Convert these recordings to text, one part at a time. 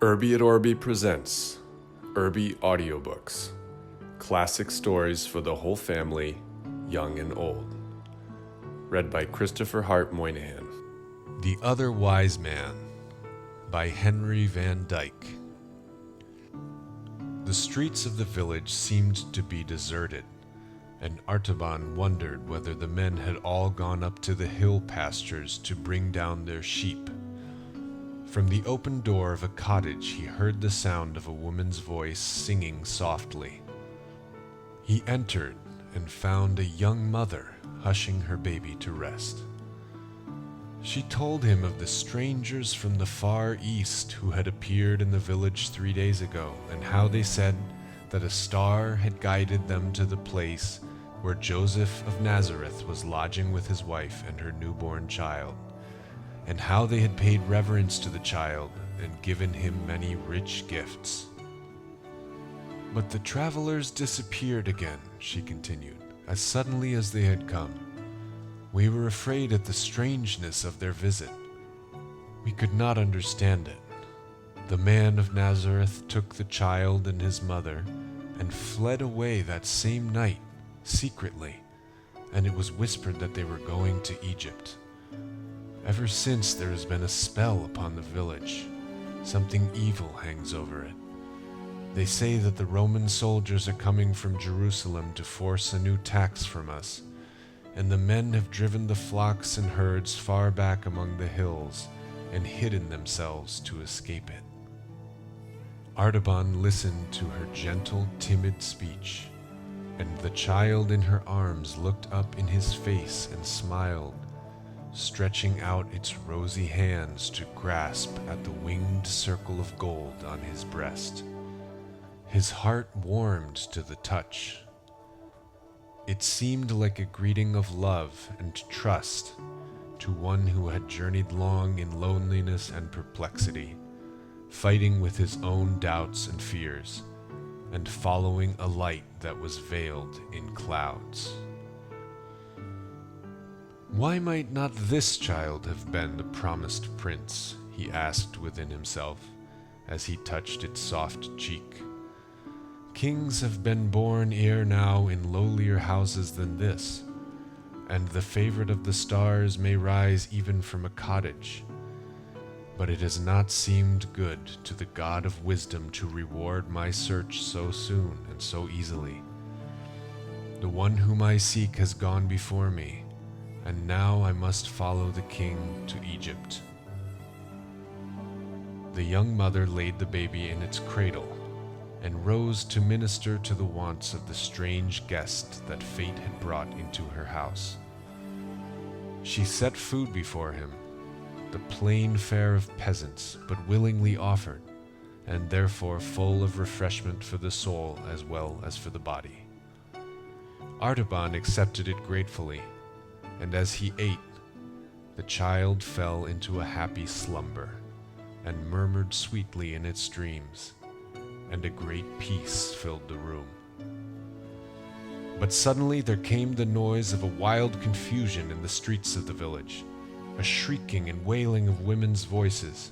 Irby at Orby presents Irby Audiobooks, classic stories for the whole family, young and old. Read by Christopher Hart Moynihan. The Other Wise Man by Henry Van Dyke. The streets of the village seemed to be deserted, and Artaban wondered whether the men had all gone up to the hill pastures to bring down their sheep. From the open door of a cottage he heard the sound of a woman's voice singing softly. He entered and found a young mother hushing her baby to rest. She told him of the strangers from the far east who had appeared in the village 3 days ago, and how they said that a star had guided them to the place where Joseph of Nazareth was lodging with his wife and her newborn child, and how they had paid reverence to the child and given him many rich gifts. But the travelers disappeared again, she continued, as suddenly as they had come. We were afraid at the strangeness of their visit. We could not understand it. The man of Nazareth took the child and his mother and fled away that same night, secretly, and it was whispered that they were going to Egypt. Ever since there has been a spell upon the village. Something evil hangs over it. They say that the Roman soldiers are coming from Jerusalem to force a new tax from us, and the men have driven the flocks and herds far back among the hills and hidden themselves to escape it. Artaban listened to her gentle, timid speech, and the child in her arms looked up in his face and smiled, stretching out its rosy hands to grasp at the winged circle of gold on his breast. His heart warmed to the touch. It seemed like a greeting of love and trust to one who had journeyed long in loneliness and perplexity, fighting with his own doubts and fears, and following a light that was veiled in clouds. Why might not this child have been the promised prince? He asked within himself as he touched its soft cheek. Kings have been born ere now in lowlier houses than this, and the favorite of the stars may rise even from a cottage. But it has not seemed good to the God of wisdom to reward my search so soon and so easily. The one whom I seek has gone before me, and now I must follow the king to Egypt. The young mother laid the baby in its cradle and rose to minister to the wants of the strange guest that fate had brought into her house. She set food before him, the plain fare of peasants, but willingly offered, and therefore full of refreshment for the soul as well as for the body. Artaban accepted it gratefully, and as he ate, the child fell into a happy slumber and murmured sweetly in its dreams, and a great peace filled the room. But suddenly there came the noise of a wild confusion in the streets of the village, a shrieking and wailing of women's voices,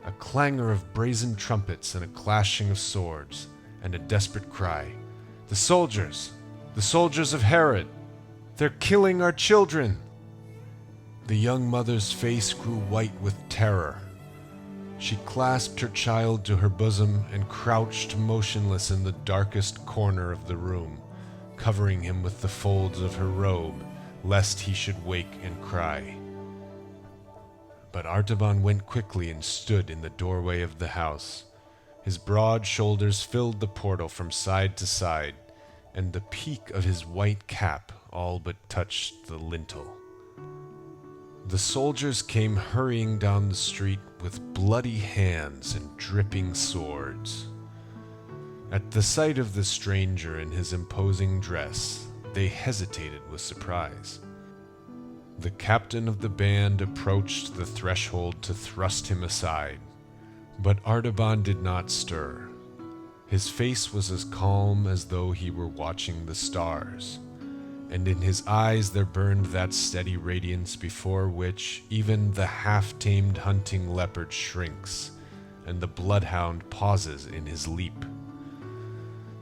a clangor of brazen trumpets and a clashing of swords, and a desperate cry, "The soldiers! The soldiers of Herod! They're killing our children!" The young mother's face grew white with terror. She clasped her child to her bosom and crouched motionless in the darkest corner of the room, covering him with the folds of her robe, lest he should wake and cry. But Artaban went quickly and stood in the doorway of the house. His broad shoulders filled the portal from side to side, and the peak of his white cap all but touched the lintel. The soldiers came hurrying down the street with bloody hands and dripping swords. At the sight of the stranger in his imposing dress, they hesitated with surprise. The captain of the band approached the threshold to thrust him aside, but Artaban did not stir. His face was as calm as though he were watching the stars, and in his eyes there burned that steady radiance before which even the half-tamed hunting leopard shrinks, and the bloodhound pauses in his leap.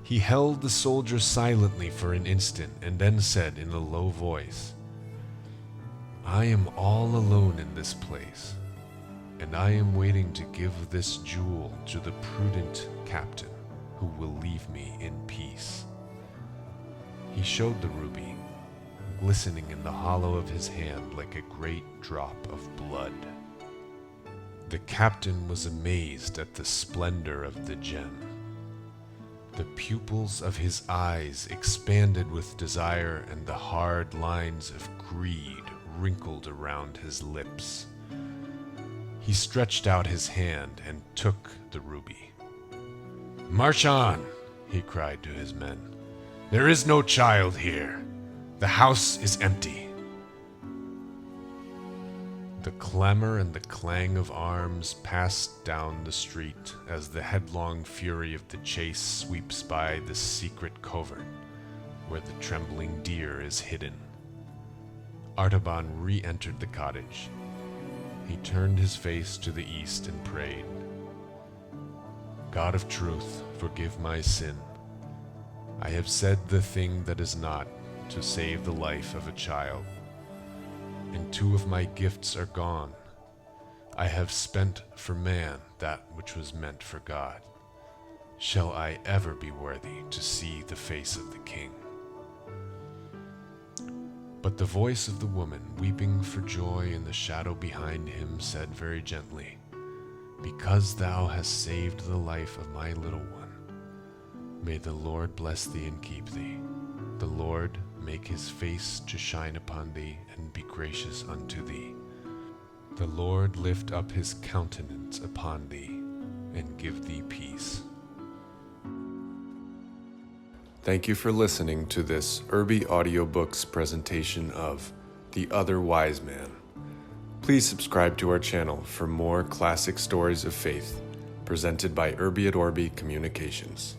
He held the soldier silently for an instant and then said in a low voice, "I am all alone in this place, and I am waiting to give this jewel to the prudent captain who will leave me in peace." He showed the ruby, glistening in the hollow of his hand like a great drop of blood. The captain was amazed at the splendor of the gem. The pupils of his eyes expanded with desire, and the hard lines of greed wrinkled around his lips. He stretched out his hand and took the ruby. "March on," he cried to his men. "There is no child here. The house is empty." The clamor and the clang of arms passed down the street as the headlong fury of the chase sweeps by the secret covert where the trembling deer is hidden. Artaban re-entered the cottage. He turned his face to the east and prayed, "God of truth, forgive my sin. I have said the thing that is not to save the life of a child, and 2 of my gifts are gone. I have spent for man that which was meant for God. Shall I ever be worthy to see the face of the king?" But the voice of the woman, weeping for joy in the shadow behind him, said very gently, "Because thou hast saved the life of my little one, may the Lord bless thee and keep thee. The Lord make his face to shine upon thee and be gracious unto thee. The Lord lift up his countenance upon thee and give thee peace." Thank you for listening to this Irby Audiobooks presentation of The Other Wise Man. Please subscribe to our channel for more classic stories of faith presented by Irby at Orby Communications.